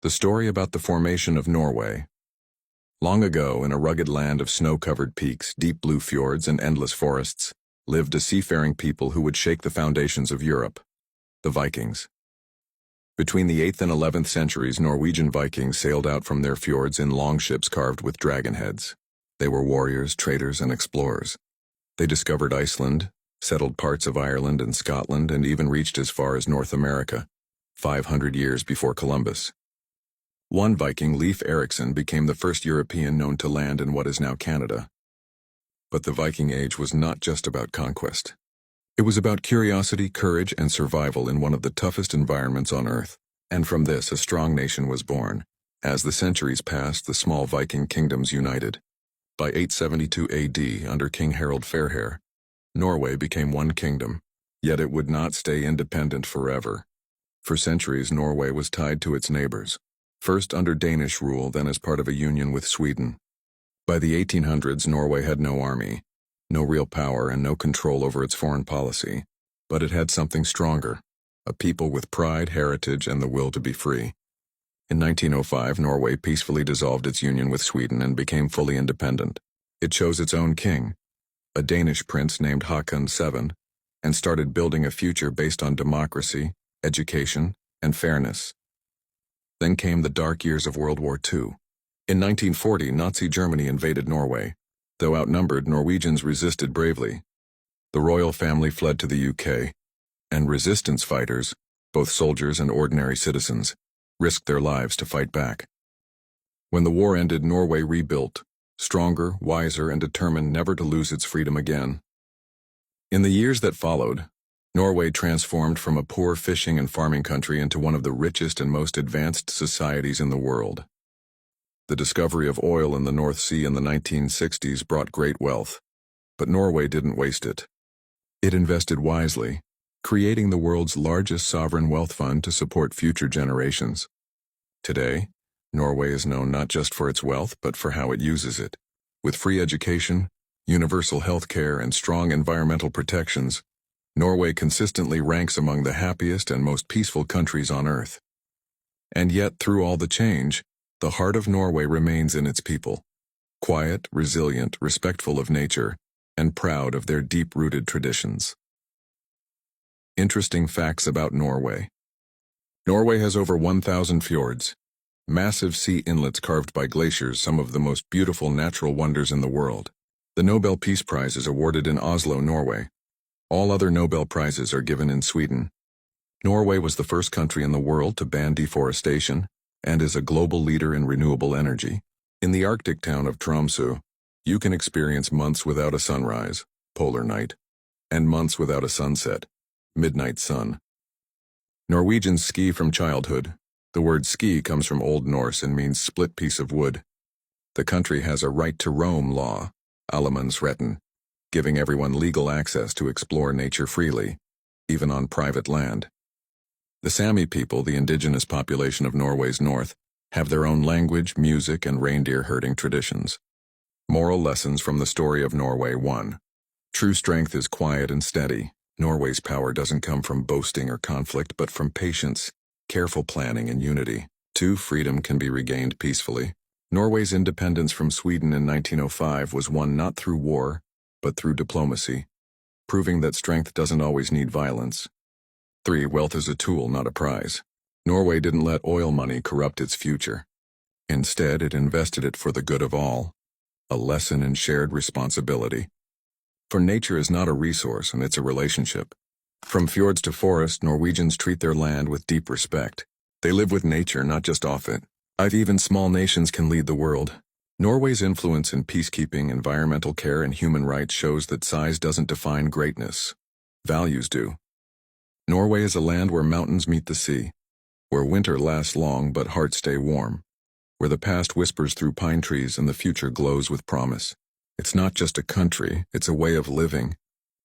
The story about the formation of Norway. Long ago, in a rugged land of snow-covered peaks, deep blue fjords, and endless forests, lived a seafaring people who would shake the foundations of Europe, the Vikings. Between the 8th and 11th centuries, Norwegian Vikings sailed out from their fjords in longships carved with dragon heads. They were warriors, traders, and explorers. They discovered Iceland, settled parts of Ireland and Scotland, and even reached as far as North America, 500 years before Columbus. One Viking, Leif Erikson, became the first European known to land in what is now Canada. But the Viking Age was not just about conquest. It was about curiosity, courage, and survival in one of the toughest environments on Earth. And from this, a strong nation was born. As the centuries passed, the small Viking kingdoms united. By 872 AD, under King Harald Fairhair, Norway became one kingdom, yet it would not stay independent forever. For centuries, Norway was tied to its neighbors, first under Danish rule, then as part of a union with Sweden. By the 1800s, Norway had no army, no real power, and no control over its foreign policy. But it had something stronger, a people with pride, heritage, and the will to be free. In 1905, Norway peacefully dissolved its union with Sweden and became fully independent. It chose its own king, a Danish prince named Håkon VII, and started building a future based on democracy, education, and fairness. Then came the dark years of World War II. In 1940, Nazi Germany invaded Norway. Though outnumbered, Norwegians resisted bravely. The royal family fled to the UK, and resistance fighters, both soldiers and ordinary citizens, risked their lives to fight back. When the war ended, Norway rebuilt, stronger, wiser, and determined never to lose its freedom again. In the years that followed, Norway transformed from a poor fishing and farming country into one of the richest and most advanced societies in the world. The discovery of oil in the North Sea in the 1960s brought great wealth, but Norway didn't waste it. It invested wisely, creating the world's largest sovereign wealth fund to support future generations. Today, Norway is known not just for its wealth but for how it uses it. With free education, universal health care, and strong environmental protections, Norway consistently ranks among the happiest and most peaceful countries on Earth. And yet, through all the change, the heart of Norway remains in its people. Quiet, resilient, respectful of nature, and proud of their deep-rooted traditions. Interesting facts about Norway. Norway has over 1,000 fjords, massive sea inlets carved by glaciers, some of the most beautiful natural wonders in the world. The Nobel Peace Prize is awarded in Oslo, Norway. All other Nobel Prizes are given in Sweden. Norway was the first country in the world to ban deforestation and is a global leader in renewable energy. In the Arctic town of Tromsø, you can experience months without a sunrise, polar night, and months without a sunset, midnight sun. Norwegians ski from childhood. The word ski comes from Old Norse and means split piece of wood. The country has a right to roam law, allemannsretten, giving everyone legal access to explore nature freely, even on private land. The Sami people, the indigenous population of Norway's north, have their own language, music, and reindeer herding traditions. Moral lessons from the story of Norway. 1. True strength is quiet and steady. Norway's power doesn't come from boasting or conflict, but from patience, careful planning, and unity. 2. Freedom can be regained peacefully. Norway's independence from Sweden in 1905 was won not through war, but through diplomacy, proving that strength doesn't always need violence. 3. Wealth is a tool, not a prize. Norway didn't let oil money corrupt its future. Instead, it invested it for the good of all, a lesson in shared responsibility. For nature is not a resource, and it's a relationship. From fjords to forest, Norwegians treat their land with deep respect. They live with nature, not just off it. Even small nations can lead the world. Norway's influence in peacekeeping, environmental care, and human rights shows that size doesn't define greatness. Values do. Norway is a land where mountains meet the sea, where winter lasts long but hearts stay warm, where the past whispers through pine trees and the future glows with promise. It's not just a country, it's a way of living,